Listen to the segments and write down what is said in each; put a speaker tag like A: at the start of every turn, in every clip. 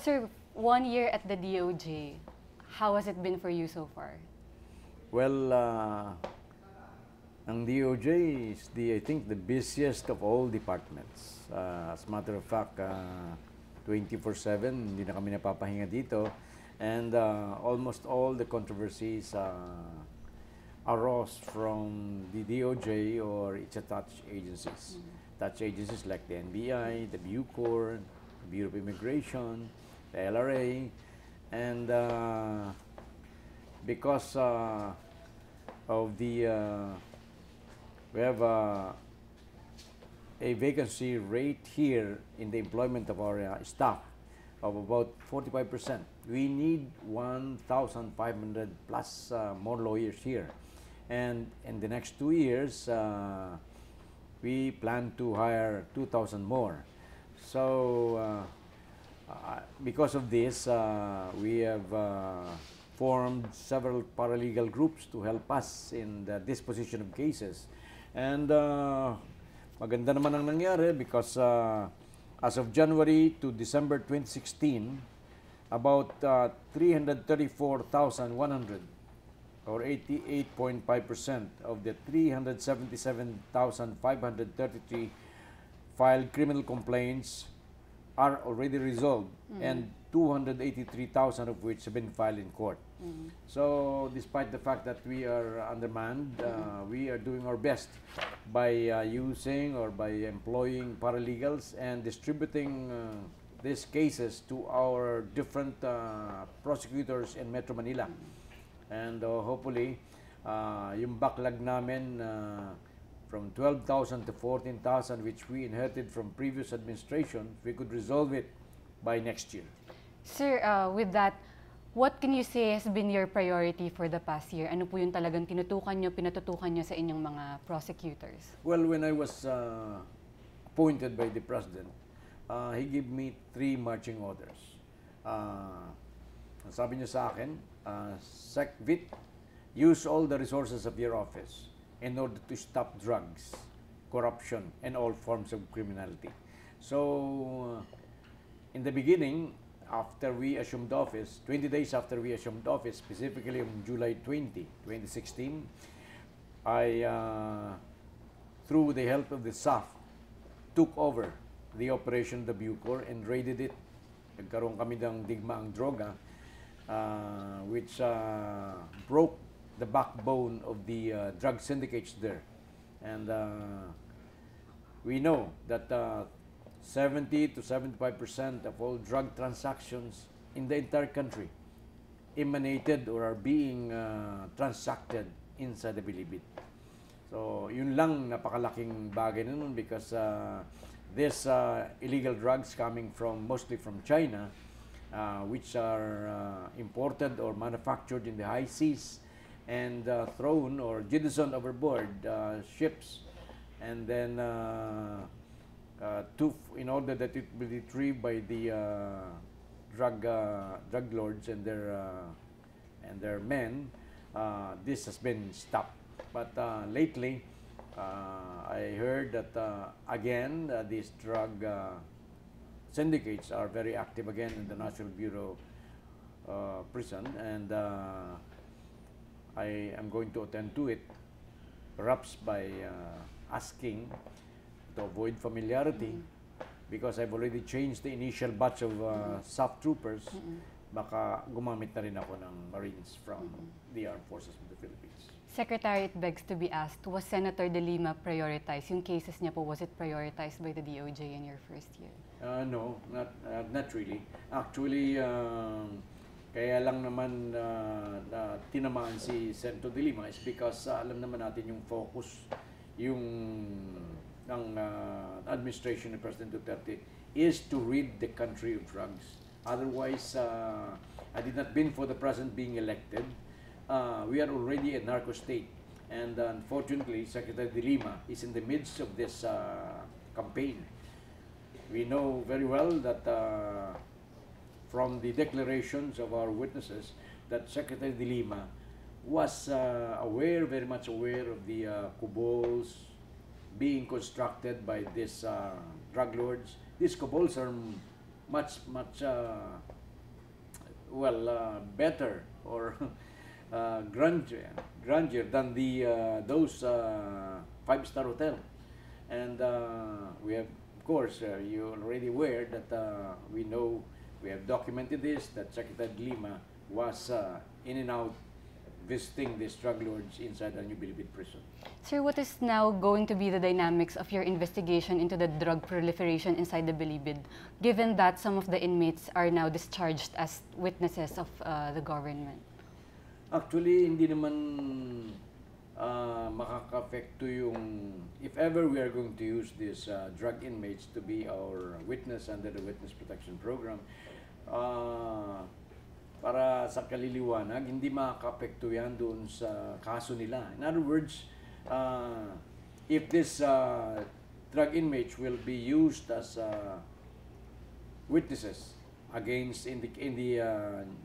A: Sir, 1 year at the DOJ, how has it been for you so far?
B: Well, ang DOJ is I think, the busiest of all departments. As a matter of fact, 24/7, hindi na kami napapahinga dito. And almost all the controversies arose from the DOJ or its attached agencies. Attached agencies like the NBI, the Bucor, the Bureau of Immigration, the LRA, and because of the we have a vacancy rate here in the employment of our staff of about 45%. We need 1,500 plus more lawyers here. And in the next 2 years, we plan to hire 2,000 more. So, because of this, we have formed several paralegal groups to help us in the disposition of cases. And maganda naman ang nangyari because as of January to December 2016, about 334,100 or 88.5% of the 377,533 filed criminal complaints are already resolved, and 283,000 of which have been filed in court. So, despite the fact that we are undermanned, we are doing our best by using or by employing paralegals and distributing these cases to our different prosecutors in Metro Manila. And hopefully, yung backlog namin from 12,000 to 14,000, which we inherited from previous administration, we could resolve it by next year.
A: Sir, with that, what can you say has been your priority for the past year? Ano po yung talagang tinutukan nyo, pinatutukan nyo sa inyong mga prosecutors?
B: Well, when I was appointed by the President, he gave me 3 marching orders. Sabi niya sa akin, SecVit, use all the resources of your office in order to stop drugs, corruption, and all forms of criminality. So, in the beginning, after we assumed office, 20 days after we assumed office, specifically on July 20, 2016, I, through the help of the SAF, took over the operation of the Bucor and raided it. Nagkaroon kami ng digmaang droga, which broke the backbone of the drug syndicates there. And we know that 70 to 75% of all drug transactions in the entire country emanated or are being transacted inside the Bilibid. So, yun lang napakalaking bagay na nun because these illegal drugs coming from mostly from China, which are imported or manufactured in the high seas and thrown or jettisoned overboard ships, and then in order that it will be retrieved by the drug lords and their men, this has been stopped. But lately, I heard that again these drug syndicates are very active again in the National Bureau prison, and I am going to attend to it, perhaps by asking to avoid familiarity, because I've already changed the initial batch of SAF troopers. Baka gumamit na rin ako ng Marines from the Armed Forces of the Philippines.
A: Secretary, it begs to be asked, was Senator De Lima prioritized? Yung cases niya po, was it prioritized by the DOJ in your first year?
B: No, not really. Actually, kaya lang naman tinamaan si Senator De Lima is because alam naman natin yung focus ng administration ni President Duterte is to rid the country of drugs. Otherwise, had it not been for the President being elected, we are already a narco state. And unfortunately, Secretary De Lima is in the midst of this campaign. We know very well that from the declarations of our witnesses that Secretary De Lima was very much aware of the cabals being constructed by these drug lords. These cabals are much better or grandeur than the those five-star hotel. And we have, of course, you're already aware that we have documented this, that Secretary Lima was in and out visiting these drug lords inside the New Bilibid prison.
A: Sir, what is now going to be the dynamics of your investigation into the drug proliferation inside the Bilibid, given that some of the inmates are now discharged as witnesses of the government?
B: Actually, hindi naman makaka-apekto yung, if ever we are going to use these drug inmates to be our witness under the Witness Protection Program, para sa kaliliwanag, hindi makaka-apekto yan doon sa kaso nila. In other words, if this drug inmates will be used as witnesses against in the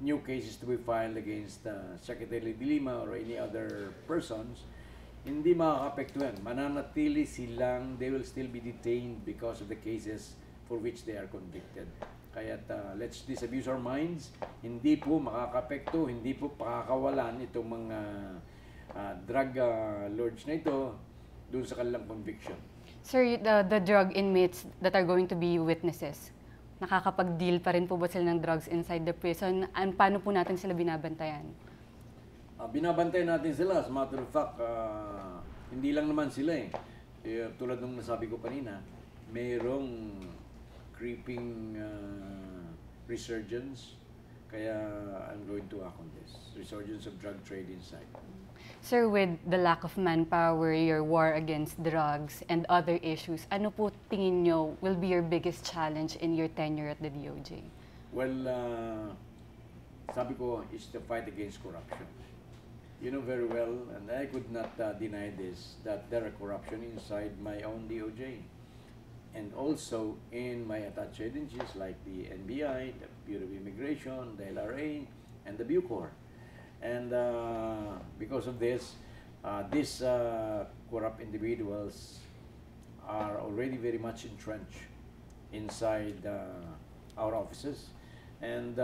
B: new cases to be filed against Secretary Lima or any other persons, hindi makaka-apekto yan. Mananatili silang, they will still be detained because of the cases for which they are convicted. Kaya let's disabuse our minds, hindi po makaka-apekto, hindi po pakakawalan itong mga drug lords na ito doon sa kanilang conviction.
A: Sir, the drug inmates that are going to be witnesses, nakakapag-deal pa rin po ba sila ng drugs inside the prison? And paano po natin sila binabantayan?
B: Binabantayan natin sila. As a matter of fact, hindi lang naman sila eh. Tulad ng nasabi ko kanina, mayroong creeping resurgence. Kaya I'm going to act on this. Resurgence of drug trade inside.
A: Sir, with the lack of manpower, your war against drugs, and other issues, ano po tingin nyo will be your biggest challenge in your tenure at the DOJ?
B: Well, sabi ko, is the fight against corruption. You know very well, and I could not deny this, that there are corruption inside my own DOJ. And also in my attached agencies like the NBI, the Bureau of Immigration, the LRA, and the Bucor. And because of this, these corrupt individuals are already very much entrenched inside our offices. And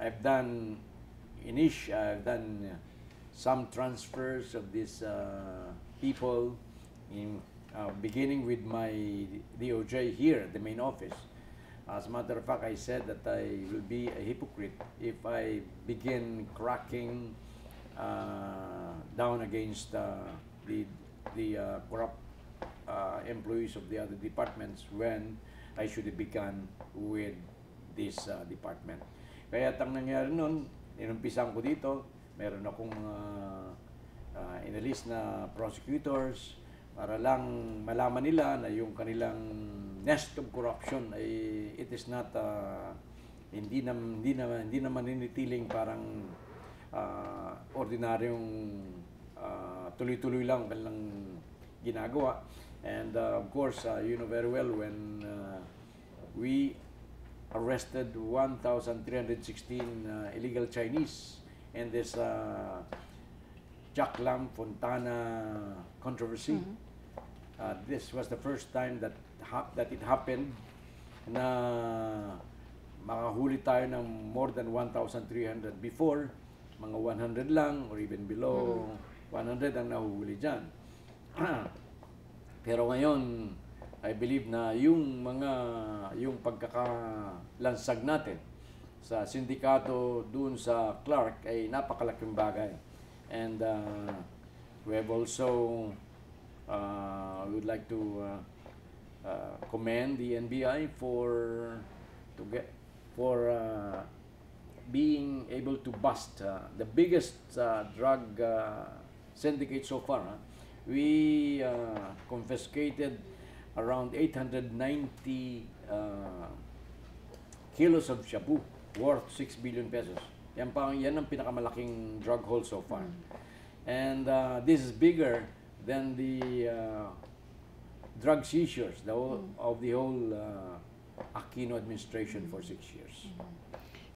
B: I've done some transfers of these people in beginning with my DOJ here, the main office. As a matter of fact, I said that I will be a hypocrite if I begin cracking down against the corrupt employees of the other departments when I should have begun with this department. Kaya ang nangyari nun, inumpisan ko dito, meron akong inalis na prosecutors, para lang malaman nila na yung kanilang nest of corruption ay it is not hindi naman ninitiling parang ordinaryong tuloy-tuloy lang kanilang ginagawa. And of course, you know very well when we arrested 1,316 illegal Chinese in this Jack Lam Fontana controversy. This was the first time that it happened na makahuli tayo ng more than 1,300. Before, mga 100 lang or even below 100 ang nahuhuli dyan. Pero ngayon, I believe na yung pagkakalansag natin sa sindikato dun sa Clark ay napakalaking bagay. And we have also would like to commend the NBI for being able to bust the biggest drug syndicate so far. We confiscated around 890 kilos of shabu worth 6 billion pesos. Yan ang pinakamalaking drug haul so far. And this is bigger than the drug seizures of the whole Aquino administration for 6 years.